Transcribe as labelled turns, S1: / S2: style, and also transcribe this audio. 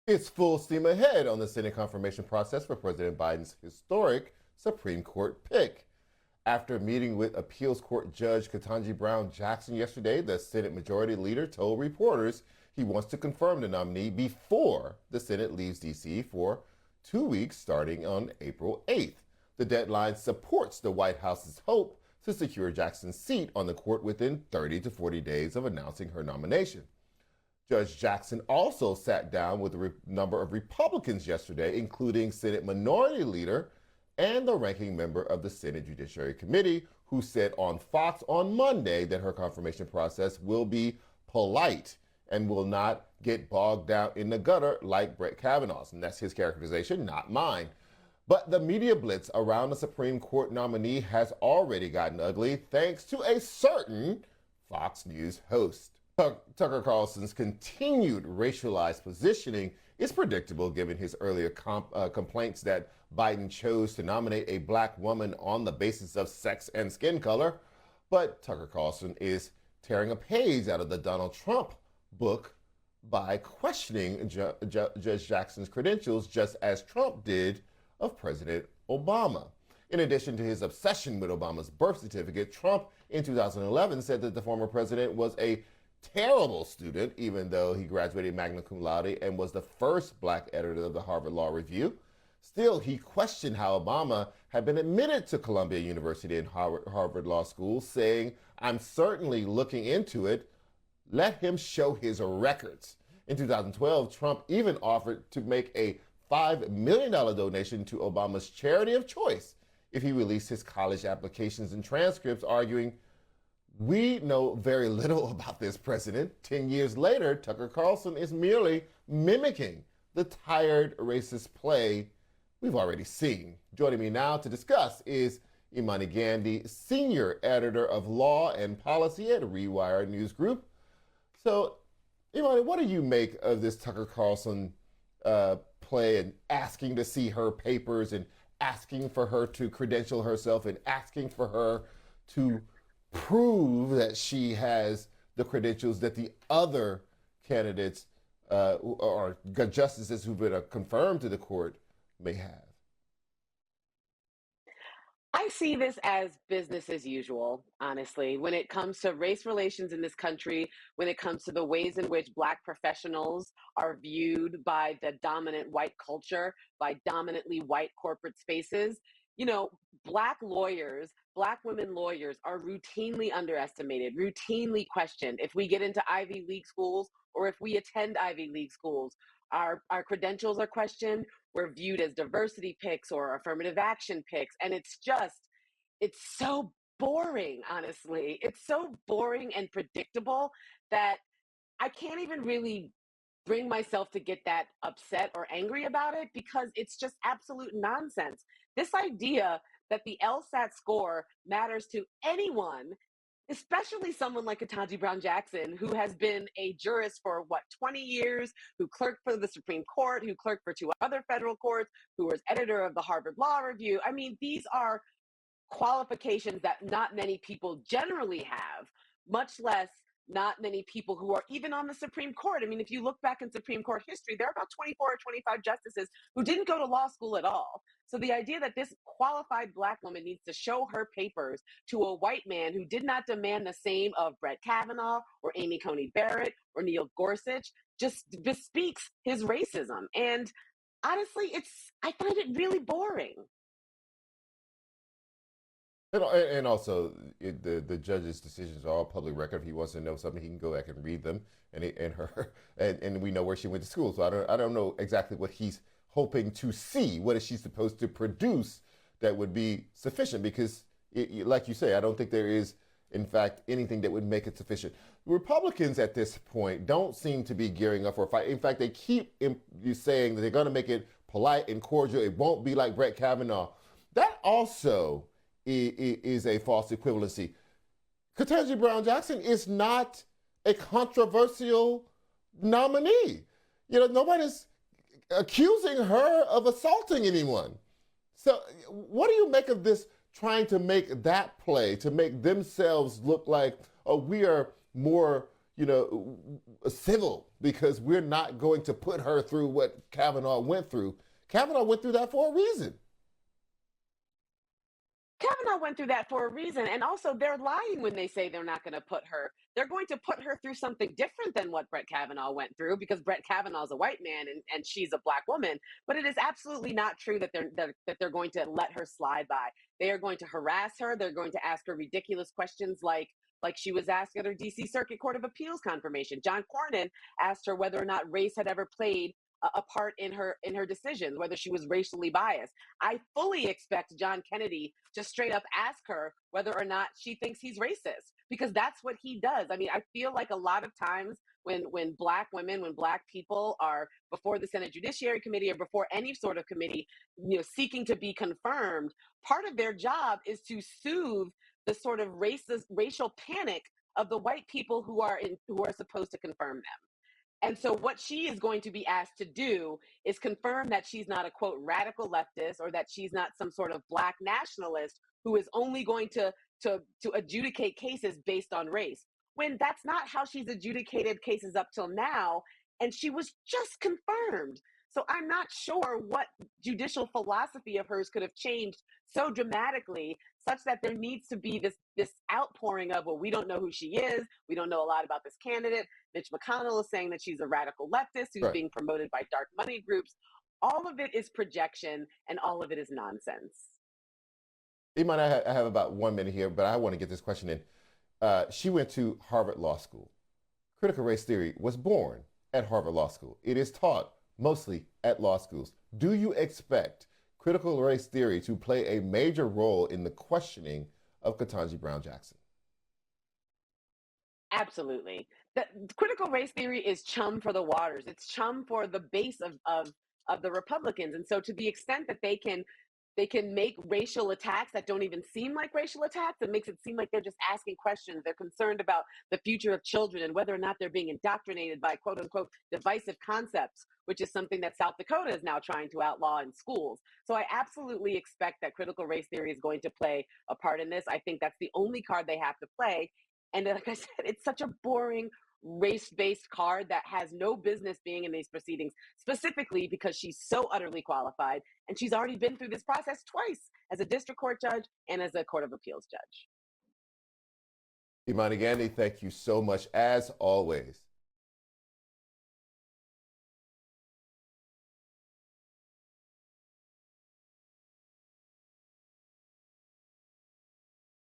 S1: It's full steam ahead on the Senate confirmation process for President Biden's historic Supreme Court pick. After meeting with Appeals Court Judge Ketanji Brown Jackson yesterday, the Senate Majority Leader told reporters he wants to confirm the nominee before the Senate leaves D.C. for 2 weeks starting on April 8th. The deadline supports the White House's hope to secure Jackson's seat on the court within 30 to 40 days of announcing her nomination. Judge Jackson also sat down with a number of Republicans yesterday, including Senate Minority Leader and the ranking member of the Senate Judiciary Committee, who said on Fox on Monday that her confirmation process will be polite and will not get bogged down in the gutter like Brett Kavanaugh's. And that's his characterization, not mine. But the media blitz around the Supreme Court nominee has already gotten ugly thanks to a certain Fox News host. Tucker Carlson's continued racialized positioning is predictable given his earlier complaints that Biden chose to nominate a black woman on the basis of sex and skin color. But Tucker Carlson is tearing a page out of the Donald Trump book by questioning Judge Jackson's credentials, just as Trump did of President Obama. In addition to his obsession with Obama's birth certificate, Trump in 2011 said that the former president was a terrible student, even though he graduated magna cum laude and was the first black editor of the Harvard Law Review. Still, he questioned how Obama had been admitted to Columbia University and Harvard Law School, saying, "I'm certainly looking into it. Let him show his records." In 2012, Trump even offered to make a $5 million donation to Obama's charity of choice if he released his college applications and transcripts, arguing, "We know very little about this president." 10 years later, Tucker Carlson is merely mimicking the tired racist play we've already seen. Joining me now to discuss is Imani Gandy, senior editor of law and policy at Rewire News Group. So, Imani, what do you make of this Tucker Carlson play and asking to see her papers and asking for her to credential herself and asking for her to prove that she has the credentials that the other candidates or justices who've been confirmed to the court may have?
S2: I see this as business as usual, honestly. When it comes to race relations in this country, when it comes to the ways in which Black professionals are viewed by the dominant white culture, by dominantly white corporate spaces, you know, Black lawyers, Black women lawyers are routinely underestimated, routinely questioned. If we get into Ivy League schools or if we attend Ivy League schools, our credentials are questioned. We're viewed as diversity picks or affirmative action picks. And it's so boring, honestly. It's so boring and predictable that I can't even really bring myself to get that upset or angry about it because it's just absolute nonsense. This idea that the LSAT score matters to anyone, especially someone like Ketanji Brown Jackson, who has been a jurist for 20 years, who clerked for the Supreme Court, who clerked for 2 other federal courts, who was editor of the Harvard Law Review. I mean, these are qualifications that not many people generally have, much less not many people who are even on the Supreme Court. I mean, if you look back in Supreme Court history, there are about 24 or 25 justices who didn't go to law school at all. So the idea that this qualified Black woman needs to show her papers to a white man who did not demand the same of Brett Kavanaugh or Amy Coney Barrett or Neil Gorsuch just bespeaks his racism. And honestly, I find it really boring.
S1: And also, the judge's decisions are all public record. If he wants to know something, he can go back and read them. And we know where she went to school. So I don't know exactly what he's hoping to see. What is she supposed to produce that would be sufficient? Because, like you say, I don't think there is, in fact, anything that would make it sufficient. Republicans at this point don't seem to be gearing up for a fight. In fact, they keep saying that they're going to make it polite and cordial. It won't be like Brett Kavanaugh. That also is a false equivalency. Ketanji Brown Jackson is not a controversial nominee. You know, nobody's accusing her of assaulting anyone. So what do you make of this trying to make that play, to make themselves look like, oh, we are more, civil because we're not going to put her through what Kavanaugh went through. Kavanaugh went through that for a reason.
S2: Kavanaugh went through that for a reason. And also, they're lying when they say they're not going to put her. They're going to put her through something different than what Brett Kavanaugh went through because Brett Kavanaugh's a white man and she's a black woman. But it is absolutely not true that they're going to let her slide by. They are going to harass her. They're going to ask her ridiculous questions like she was asked at her DC Circuit Court of Appeals confirmation. John Cornyn asked her whether or not race had ever played a part in her decisions, whether she was racially biased. I fully expect John Kennedy to straight up ask her whether or not she thinks he's racist, because that's what he does. I mean, I feel like a lot of times when black women, when black people are before the Senate Judiciary Committee or before any sort of committee, seeking to be confirmed, part of their job is to soothe the sort of racial panic of the white people who are supposed to confirm them. And so what she is going to be asked to do is confirm that she's not a, quote, radical leftist, or that she's not some sort of black nationalist who is only going to adjudicate cases based on race, when that's not how she's adjudicated cases up till now. And she was just confirmed. So I'm not sure what judicial philosophy of hers could have changed so dramatically, such that there needs to be this outpouring of, well, we don't know who she is. We don't know a lot about this candidate. Mitch McConnell is saying that she's a radical leftist who's being promoted by dark money groups. All of it is projection and all of it is nonsense.
S1: Imani, I have about 1 minute here, but I want to get this question in. She went to Harvard Law School. Critical race theory was born at Harvard Law School. It is taught mostly at law schools. Do you expect critical race theory to play a major role in the questioning of Ketanji Brown Jackson?
S2: Absolutely. The critical race theory is chum for the waters. It's chum for the base of the Republicans. And so to the extent that they can make racial attacks that don't even seem like racial attacks, it makes it seem like they're just asking questions. They're concerned about the future of children and whether or not they're being indoctrinated by, quote unquote, divisive concepts, which is something that South Dakota is now trying to outlaw in schools. So I absolutely expect that critical race theory is going to play a part in this. I think that's the only card they have to play. And like I said, it's such a boring race-based card that has no business being in these proceedings, specifically because she's so utterly qualified and she's already been through this process twice as a district court judge and as a court of appeals judge.
S1: Imani Gandy, thank you so much as always.